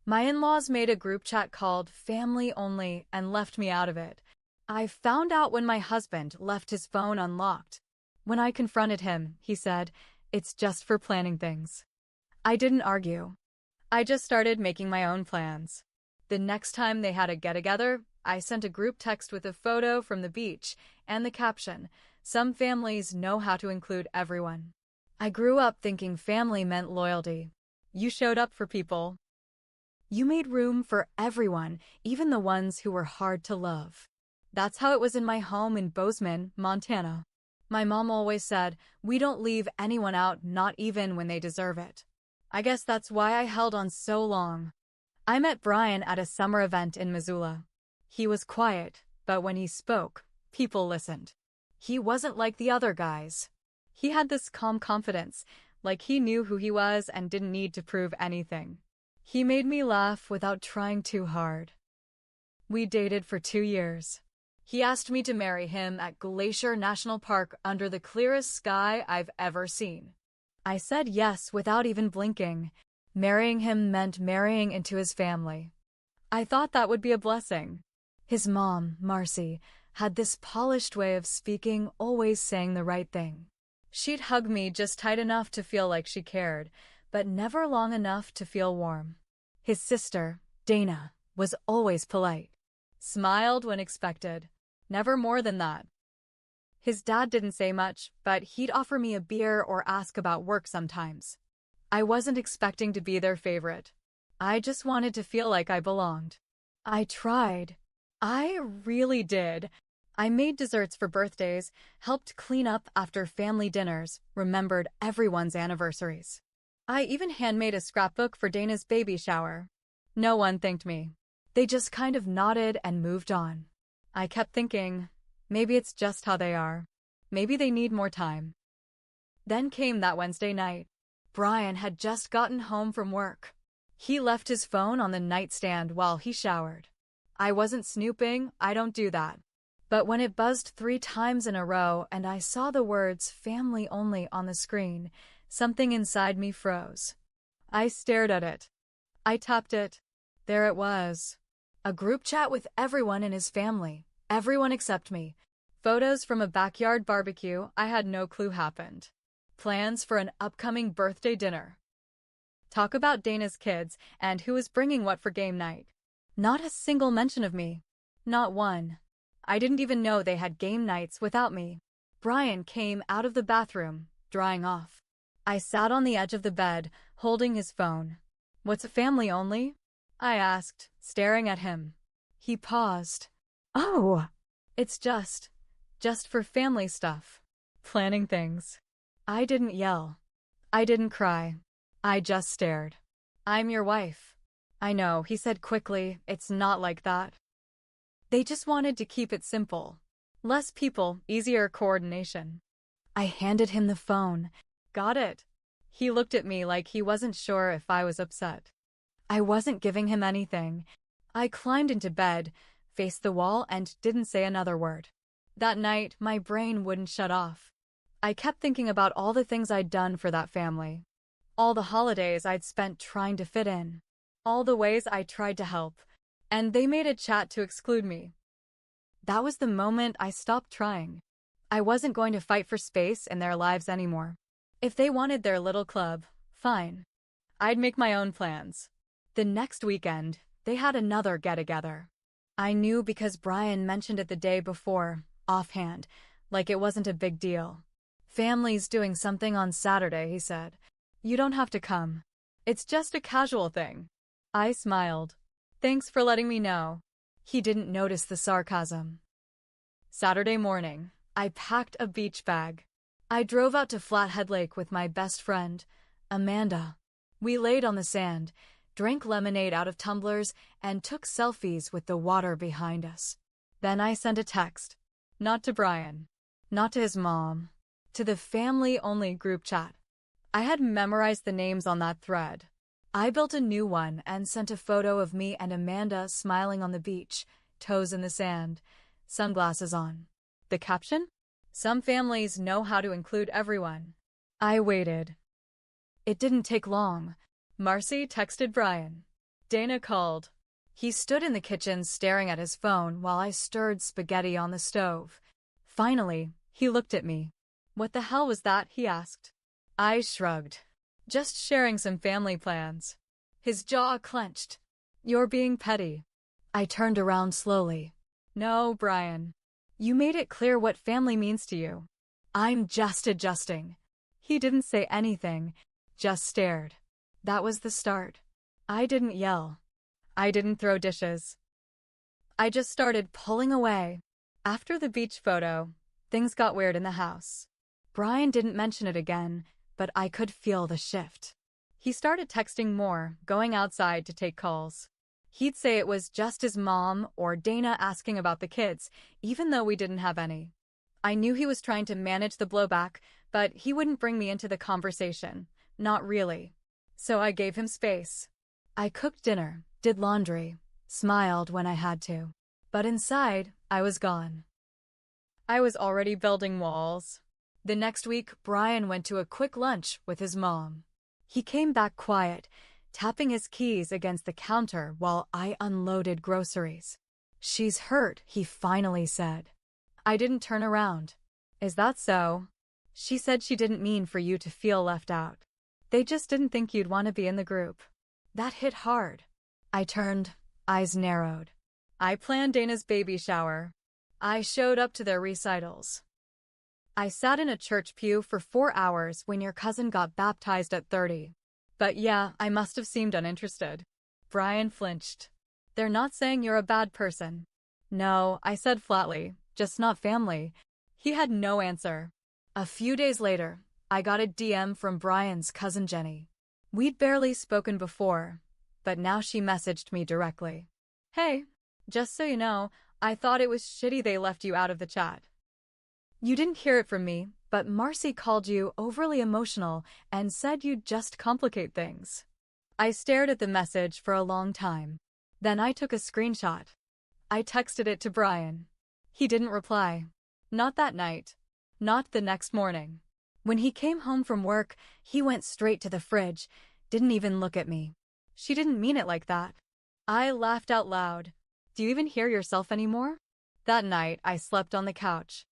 My in-laws made a group chat called Family Only and left me out of it. I found out when my husband left his phone unlocked. When I confronted him, he said, "It's just for planning things." I didn't argue. I just started making my own plans. The next time they had a get-together, I sent a group text with a photo from the beach and the caption, "Some families know how to include everyone." I grew up thinking family meant loyalty. You showed up for people. You made room for everyone, even the ones who were hard to love. That's how it was in my home in Bozeman, Montana. My mom always said, "We don't leave anyone out, not even when they deserve it." I guess that's why I held on so long. I met Brian at a summer event in Missoula. He was quiet, but when he spoke, people listened. He wasn't like the other guys. He had this calm confidence, like he knew who he was and didn't need to prove anything. He made me laugh without trying too hard. We dated for 2 years. He asked me to marry him at Glacier National Park under the clearest sky I've ever seen. I said yes without even blinking. Marrying him meant marrying into his family. I thought that would be a blessing. His mom, Marcy, had this polished way of speaking, always saying the right thing. She'd hug me just tight enough to feel like she cared, but never long enough to feel warm. His sister, Dana, was always polite. Smiled when expected. Never more than that. His dad didn't say much, but he'd offer me a beer or ask about work sometimes. I wasn't expecting to be their favorite. I just wanted to feel like I belonged. I tried. I really did. I made desserts for birthdays, helped clean up after family dinners, remembered everyone's anniversaries. I even handmade a scrapbook for Dana's baby shower. No one thanked me. They just kind of nodded and moved on. I kept thinking, maybe it's just how they are. Maybe they need more time. Then came that Wednesday night. Brian had just gotten home from work. He left his phone on the nightstand while he showered. I wasn't snooping, I don't do that. But when it buzzed 3 times in a row and I saw the words "family only" on the screen, something inside me froze. I stared at it. I tapped it. There it was. A group chat with everyone in his family. Everyone except me. Photos from a backyard barbecue I had no clue happened. Plans for an upcoming birthday dinner. Talk about Dana's kids and who was bringing what for game night. Not a single mention of me. Not one. I didn't even know they had game nights without me. Brian came out of the bathroom, drying off. I sat on the edge of the bed, holding his phone. "What's a family only?" I asked, staring at him. He paused. "Oh, it's just for family stuff. Planning things." I didn't yell. I didn't cry. I just stared. "I'm your wife." "I know," he said quickly. "It's not like that." They just wanted to keep it simple. Less people, easier coordination. I handed him the phone. "Got it." He looked at me like he wasn't sure if I was upset. I wasn't giving him anything. I climbed into bed, faced the wall, and didn't say another word. That night, my brain wouldn't shut off. I kept thinking about all the things I'd done for that family. All the holidays I'd spent trying to fit in. All the ways I tried to help. And they made a chat to exclude me. That was the moment I stopped trying. I wasn't going to fight for space in their lives anymore. If they wanted their little club, fine. I'd make my own plans. The next weekend, they had another get-together. I knew because Brian mentioned it the day before, offhand, like it wasn't a big deal. "Family's doing something on Saturday," he said. "You don't have to come. It's just a casual thing." I smiled. "Thanks for letting me know." He didn't notice the sarcasm. Saturday morning, I packed a beach bag. I drove out to Flathead Lake with my best friend, Amanda. We laid on the sand, drank lemonade out of tumblers, and took selfies with the water behind us. Then I sent a text. Not to Brian. Not to his mom. To the family-only group chat. I had memorized the names on that thread. I built a new one and sent a photo of me and Amanda smiling on the beach, toes in the sand, sunglasses on. The caption? "Some families know how to include everyone." I waited. It didn't take long. Marcy texted Brian. Dana called. He stood in the kitchen staring at his phone while I stirred spaghetti on the stove. Finally, he looked at me. "What the hell was that?" he asked. I shrugged. "Just sharing some family plans." His jaw clenched. "You're being petty." I turned around slowly. "No, Brian. You made it clear what family means to you." "I'm just adjusting." He didn't say anything, just stared. That was the start. I didn't yell. I didn't throw dishes. I just started pulling away. After the beach photo, things got weird in the house. Brian didn't mention it again, but I could feel the shift. He started texting more, going outside to take calls. He'd say it was just his mom or Dana asking about the kids, even though we didn't have any. I knew he was trying to manage the blowback, but he wouldn't bring me into the conversation. Not really. So I gave him space. I cooked dinner, did laundry, smiled when I had to. But inside, I was gone. I was already building walls. The next week, Brian went to a quick lunch with his mom. He came back quiet, tapping his keys against the counter while I unloaded groceries. "She's hurt," he finally said. I didn't turn around. "Is that so?" "She said she didn't mean for you to feel left out. They just didn't think you'd want to be in the group." That hit hard. I turned, eyes narrowed. I planned Dana's baby shower. I showed up to their recitals. I sat in a church pew for 4 hours when your cousin got baptized at 30. But yeah, I must have seemed uninterested. Brian flinched. "They're not saying you're a bad person." "No," I said flatly, "just not family." He had no answer. A few days later, I got a DM from Brian's cousin Jenny. We'd barely spoken before, but now she messaged me directly. "Hey, just so you know, I thought it was shitty they left you out of the chat. You didn't hear it from me, but Marcy called you overly emotional and said you'd just complicate things." I stared at the message for a long time. Then I took a screenshot. I texted it to Brian. He didn't reply. Not that night. Not the next morning. When he came home from work, he went straight to the fridge, didn't even look at me. "She didn't mean it like that." I laughed out loud. "Do you even hear yourself anymore?" That night, I slept on the couch.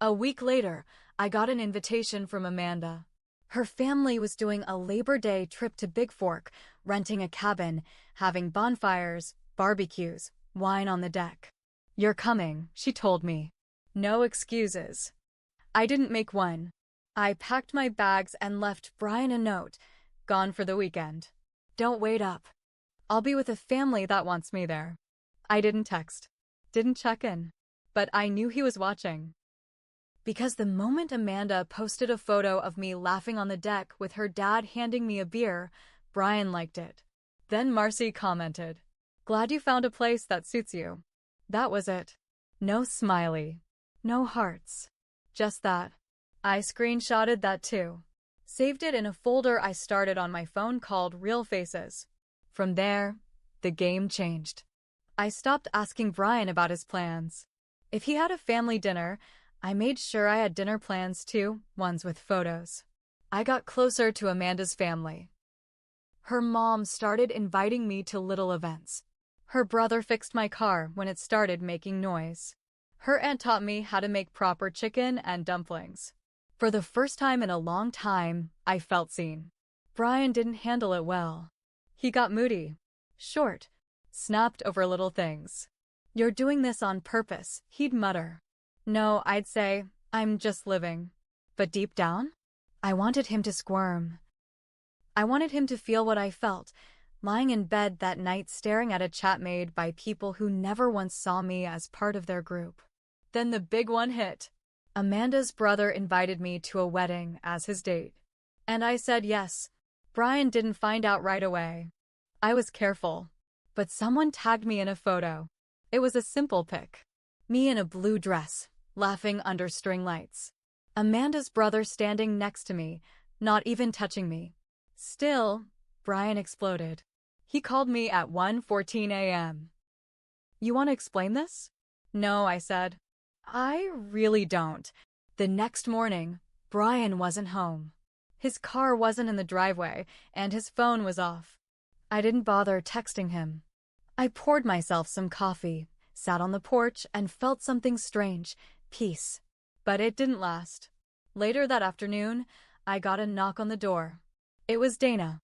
A week later, I got an invitation from Amanda. Her family was doing a Labor Day trip to Big Fork, renting a cabin, having bonfires, barbecues, wine on the deck. "You're coming," she told me. No excuses. I didn't make one. I packed my bags and left Brian a note. "Gone for the weekend. Don't wait up. I'll be with a family that wants me there." I didn't text. Didn't check in. But I knew he was watching. Because the moment Amanda posted a photo of me laughing on the deck with her dad handing me a beer, Brian liked it. Then Marcy commented, "Glad you found a place that suits you." That was it. No smiley. No hearts. Just that. I screenshotted that too. Saved it in a folder I started on my phone called Real Faces. From there, the game changed. I stopped asking Brian about his plans. If he had a family dinner, I made sure I had dinner plans too, ones with photos. I got closer to Amanda's family. Her mom started inviting me to little events. Her brother fixed my car when it started making noise. Her aunt taught me how to make proper chicken and dumplings. For the first time in a long time, I felt seen. Brian didn't handle it well. He got moody. Short. Snapped over little things. "You're doing this on purpose," he'd mutter. No, I'd say, "I'm just living." But deep down, I wanted him to squirm. I wanted him to feel what I felt, lying in bed that night staring at a chat made by people who never once saw me as part of their group. Then the big one hit. Amanda's brother invited me to a wedding as his date. And I said yes. Brian didn't find out right away. I was careful. But someone tagged me in a photo. It was a simple pic. Me in a blue dress, laughing under string lights. Amanda's brother standing next to me, not even touching me. Still, Brian exploded. He called me at 1:14 a.m. "You want to explain this?" "No," I said. "I really don't." The next morning, Brian wasn't home. His car wasn't in the driveway, and his phone was off. I didn't bother texting him. I poured myself some coffee, sat on the porch, and felt something strange, peace. But it didn't last. Later that afternoon, I got a knock on the door. It was Dana.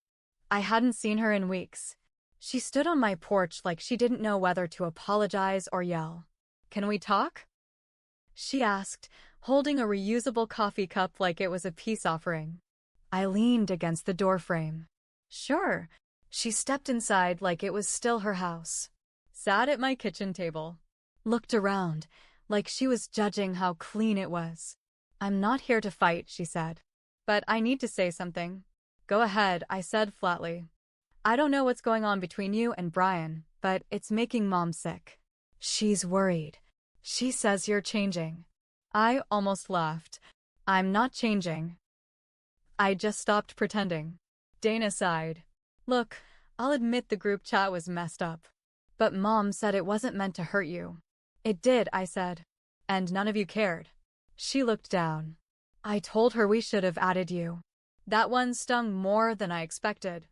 I hadn't seen her in weeks. She stood on my porch like she didn't know whether to apologize or yell. "Can we talk?" she asked, holding a reusable coffee cup like it was a peace offering. I leaned against the doorframe. "Sure." She stepped inside like it was still her house. Sat at my kitchen table. Looked around, like she was judging how clean it was. "I'm not here to fight," she said. "But I need to say something." "Go ahead," I said flatly. "I don't know what's going on between you and Brian, but it's making Mom sick. She's worried. She says you're changing." I almost laughed. "I'm not changing. I just stopped pretending." Dana sighed. "Look, I'll admit the group chat was messed up. But Mom said it wasn't meant to hurt you." "It did," I said. "And none of you cared." She looked down. "I told her we should have added you." That one stung more than I expected.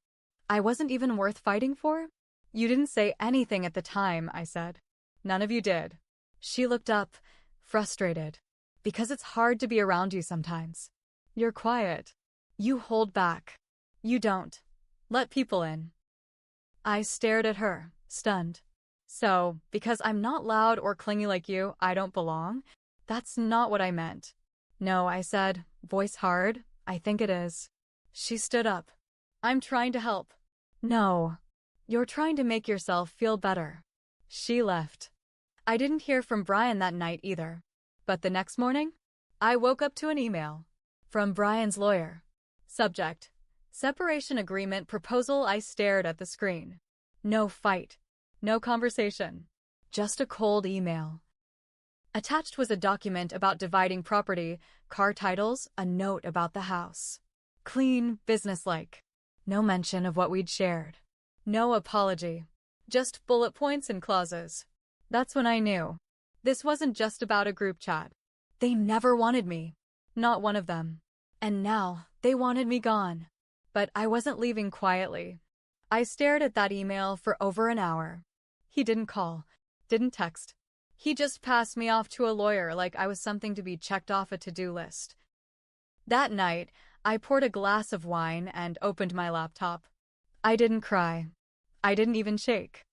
"I wasn't even worth fighting for?" "You didn't say anything at the time," I said. "None of you did." She looked up, frustrated. "Because it's hard to be around you sometimes. You're quiet. You hold back. You don't let people in." I stared at her, stunned. "So, because I'm not loud or clingy like you, I don't belong?" "That's not what I meant." "No," I said, voice hard. "I think it is." She stood up. "I'm trying to help." "No. You're trying to make yourself feel better." She left. I didn't hear from Brian that night either. But the next morning, I woke up to an email from Brian's lawyer. Subject: Separation Agreement Proposal. I stared at the screen. No fight. No conversation. Just a cold email. Attached was a document about dividing property, car titles, a note about the house. Clean, businesslike. No mention of what we'd shared. No apology. Just bullet points and clauses. That's when I knew. This wasn't just about a group chat. They never wanted me. Not one of them. And now, they wanted me gone. But I wasn't leaving quietly. I stared at that email for over an hour. He didn't call. Didn't text. He just passed me off to a lawyer like I was something to be checked off a to-do list. That night, I poured a glass of wine and opened my laptop. I didn't cry. I didn't even shake.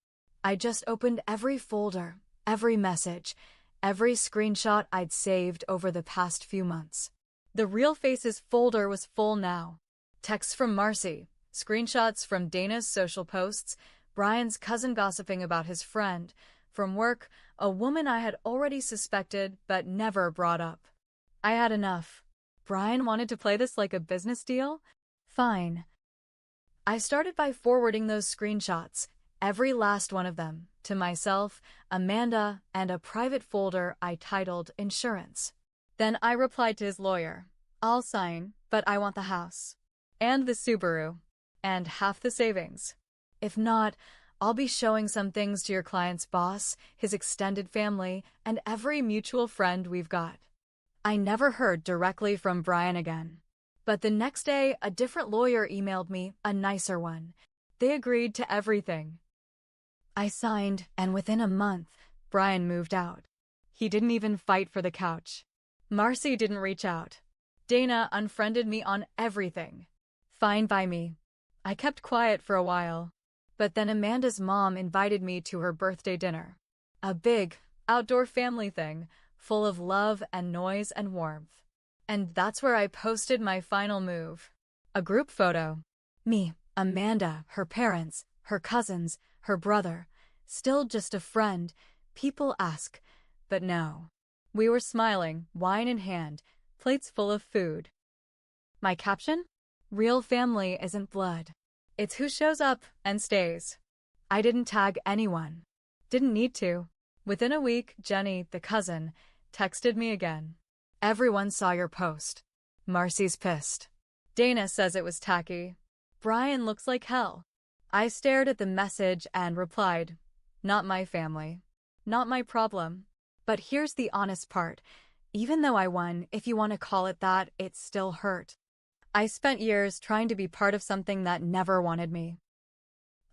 I just opened every folder, every message, every screenshot I'd saved over the past few months. The Real Faces folder was full now. Texts from Marcy, screenshots from Dana's social posts, Brian's cousin gossiping about his friend, from work, a woman I had already suspected but never brought up. I had enough. Brian wanted to play this like a business deal? Fine. I started by forwarding those screenshots, every last one of them, to myself, Amanda, and a private folder I titled Insurance. Then I replied to his lawyer. "I'll sign, but I want the house. And the Subaru. And half the savings. If not, I'll be showing some things to your client's boss, his extended family, and every mutual friend we've got." I never heard directly from Brian again. But the next day, a different lawyer emailed me, a nicer one. They agreed to everything. I signed, and within a month, Brian moved out. He didn't even fight for the couch. Marcy didn't reach out. Dana unfriended me on everything. Fine by me. I kept quiet for a while. But then Amanda's mom invited me to her birthday dinner. A big, outdoor family thing, full of love and noise and warmth. And that's where I posted my final move. A group photo. Me, Amanda, her parents, her cousins, her brother. Still just a friend. People ask. But no. We were smiling, wine in hand, plates full of food. My caption? Real family isn't blood. It's who shows up and stays. I didn't tag anyone. Didn't need to. Within a week, Jenny, the cousin, texted me again. "Everyone saw your post. Marcy's pissed. Dana says it was tacky. Brian looks like hell." I stared at the message and replied, "Not my family. Not my problem." But here's the honest part. Even though I won, if you want to call it that, it still hurt. I spent years trying to be part of something that never wanted me.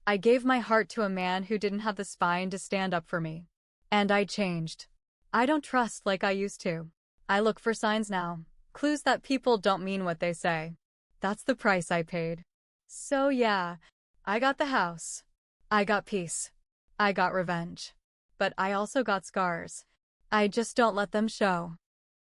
I gave my heart to a man who didn't have the spine to stand up for me. And I changed. I don't trust like I used to. I look for signs now, clues that people don't mean what they say. That's the price I paid. So yeah, I got the house. I got peace. I got revenge. But I also got scars. I just don't let them show.